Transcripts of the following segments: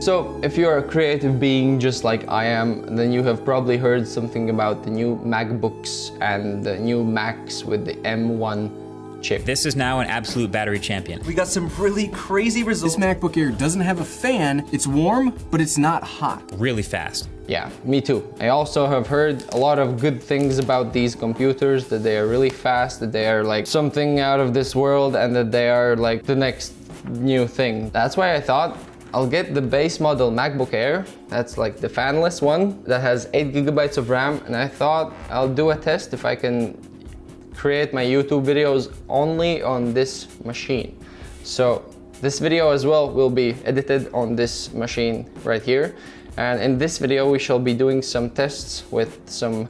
So, if you're a creative being just like I am, then you have probably heard something about the new MacBooks and the new Macs with the M1 chip. This is now an absolute battery champion. We got some really crazy results. This MacBook Air doesn't have a fan. It's warm, but it's not hot. Really fast. Yeah, me too. I also have heard a lot of good things about these computers, that they are really fast, that they are like something out of this world, and that they are like the next new thing. That's why I thought I'll get the base model MacBook Air. That's like the fanless one that has 8 GB of RAM, and I thought I'll do a test if I can create my YouTube videos only on this machine. So this video as well will be edited on this machine right here. And in this video we shall be doing some tests with some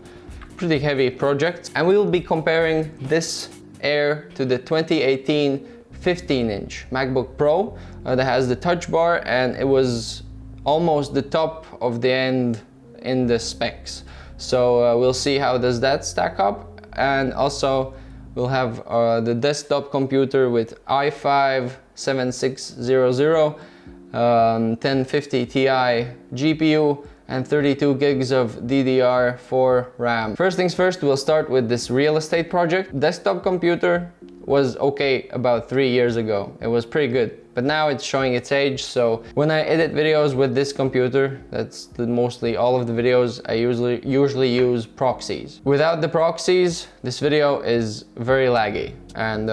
pretty heavy projects, and we will be comparing this Air to the 2018 15-inch MacBook Pro that has the touch bar, and it was almost the top of the end in the specs. So we'll see how does that stack up, and also we'll have the desktop computer with i5 7600 1050 Ti GPU and 32 gigs of DDR4 RAM. First things first, we'll start with this real estate project. Desktop computer was okay about 3 years ago. It was pretty good, but now it's showing its age. So when I edit videos with this computer, that's mostly all of the videos, I usually use proxies. Without the proxies, this video is very laggy, and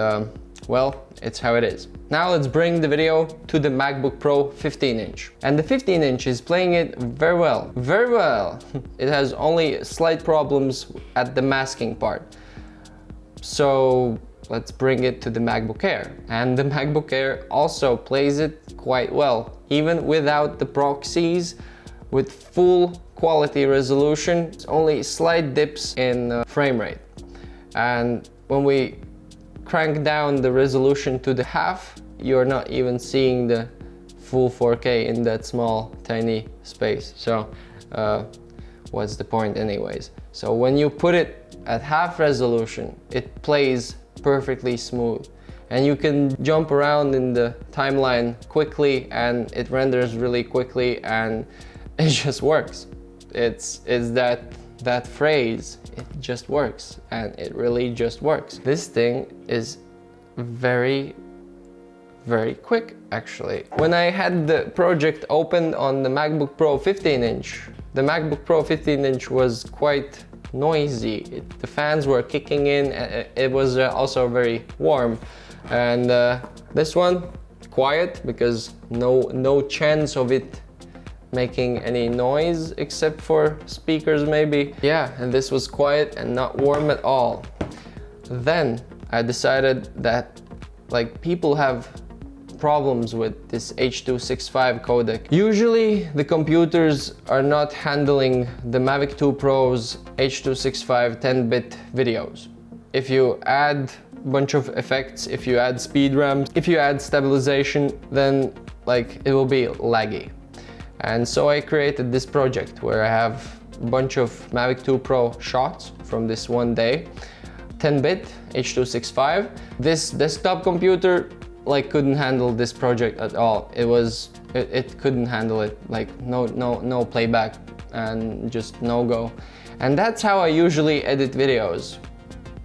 well, it's how it is. Now let's bring the video to the MacBook Pro 15-inch. And the 15-inch is playing it very well, very well. It has only slight problems at the masking part. So let's bring it to the MacBook Air. And the MacBook Air also plays it quite well, even without the proxies, with full quality resolution. It's only slight dips in frame rate. And when we crank down the resolution to the half, you're not even seeing the full 4K in that small tiny space. So what's the point anyways? So when you put it at half resolution, it plays perfectly smooth, and you can jump around in the timeline quickly, and it renders really quickly, and it just works. It's that phrase, it just works, and it really just works. This thing is very quick actually. When I had the project opened on the MacBook Pro 15-inch, the MacBook Pro 15-inch was quite noisy. The fans were kicking in, it was also very warm. And this one, quiet, because no chance of it making any noise except for speakers maybe. Yeah, and this was quiet and not warm at all. Then I decided that like people have problems with this H.265 codec. Usually the computers are not handling the Mavic 2 Pro's H.265 10-bit videos. If you add a bunch of effects, if you add speed ramps, if you add stabilization, then like it will be laggy. And so I created this project where I have a bunch of Mavic 2 Pro shots from this one day, 10-bit H.265. This desktop computer like couldn't handle this project at all. It couldn't handle it, like no playback and just no go. And that's how I usually edit videos.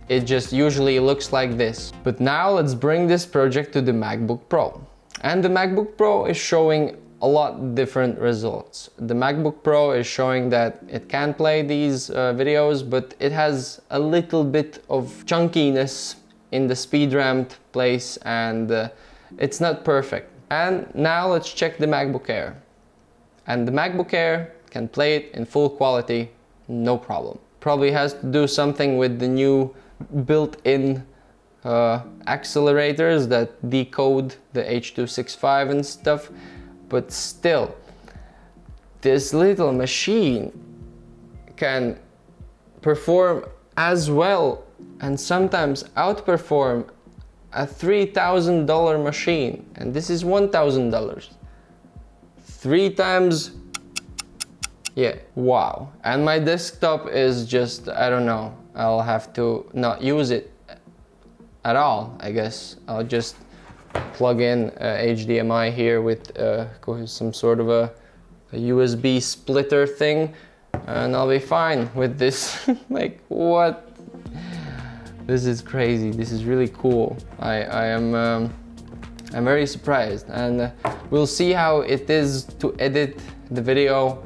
It just usually looks like this. But now let's bring this project to the MacBook Pro. And the MacBook Pro is showing a lot different results. The MacBook Pro is showing that it can play these videos, but it has a little bit of chunkiness in the speed ramped place, and it's not perfect. And now let's check the MacBook Air. And the MacBook Air can play it in full quality, no problem. Probably has to do something with the new built-in accelerators that decode the H.265 and stuff. But still, this little machine can perform as well and sometimes outperform a $3,000 machine. And this is $1,000. 3 times, yeah, wow. And my desktop is just, I don't know, I'll have to not use it at all, I guess. I'll just plug in HDMI here with some sort of a a USB splitter thing, and I'll be fine with this. Like, what? This is crazy. This is really cool. I'm very surprised, and we'll see how it is to edit the video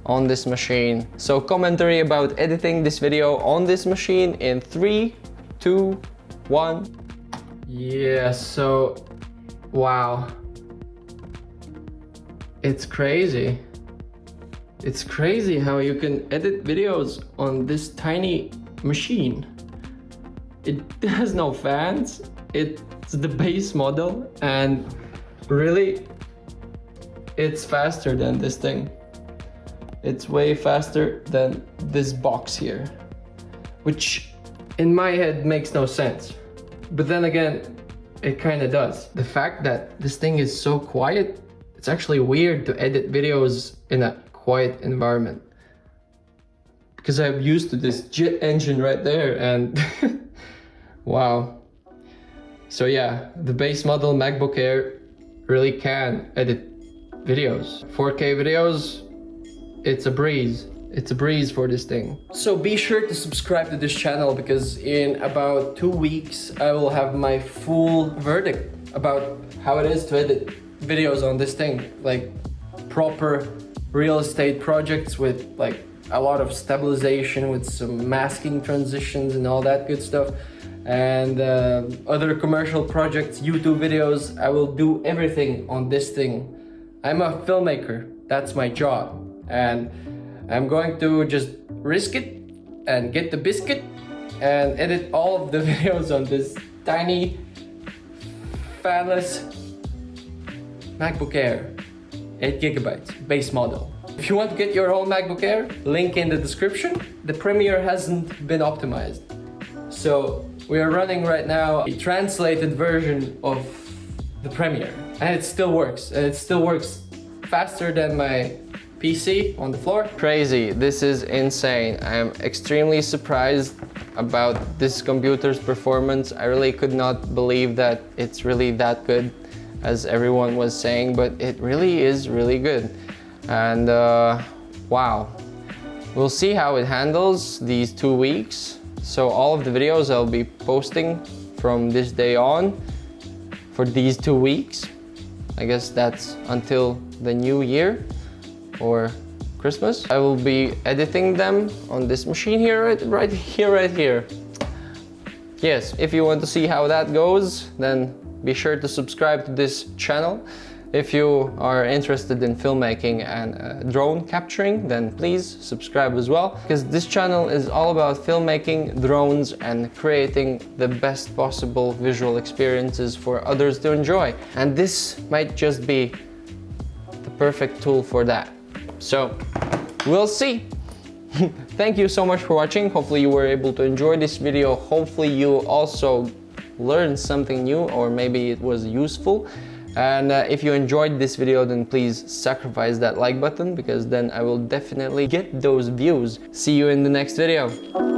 on this machine. So commentary about editing this video on this machine in 3, 2, 1. Yeah, so wow. It's crazy. It's crazy how you can edit videos on this tiny machine. It has no fans. It's the base model, and really, it's faster than this thing. It's way faster than this box here, which in my head makes no sense. But then again, it kind of does. The fact that this thing is so quiet, it's actually weird to edit videos in a quiet environment, because I'm used to this jet engine right there, and wow. So yeah, the base model MacBook Air really can edit videos. 4K videos, it's a breeze. It's a breeze for this thing. So be sure to subscribe to this channel, because in about 2 weeks I will have my full verdict about how it is to edit videos on this thing. Like proper real estate projects with like a lot of stabilization, with some masking transitions and all that good stuff. And other commercial projects, YouTube videos, I will do everything on this thing. I'm a filmmaker, that's my job. And I'm going to just risk it and get the biscuit and edit all of the videos on this tiny, fanless MacBook Air, 8 GB, base model. If you want to get your own MacBook Air, link in the description. The Premiere hasn't been optimized. So we are running right now a translated version of the Premiere, and it still works. And it still works faster than my PC on the floor. Crazy, this is insane. I am extremely surprised about this computer's performance. I really could not believe that it's really that good, as everyone was saying, but it really is really good. And wow, we'll see how it handles these 2 weeks. So all of the videos I'll be posting from this day on for these 2 weeks. I guess that's until the new year or Christmas. I will be editing them on this machine here, right here. Yes, if you want to see how that goes, then be sure to subscribe to this channel. If you are interested in filmmaking and drone capturing, then please subscribe as well, because this channel is all about filmmaking, drones, and creating the best possible visual experiences for others to enjoy. And this might just be the perfect tool for that. So we'll see. Thank you so much for watching. Hopefully you were able to enjoy this video. Hopefully you also learned something new, or maybe it was useful. And if you enjoyed this video, then please sacrifice that like button, because then I will definitely get those views. See you in the next video.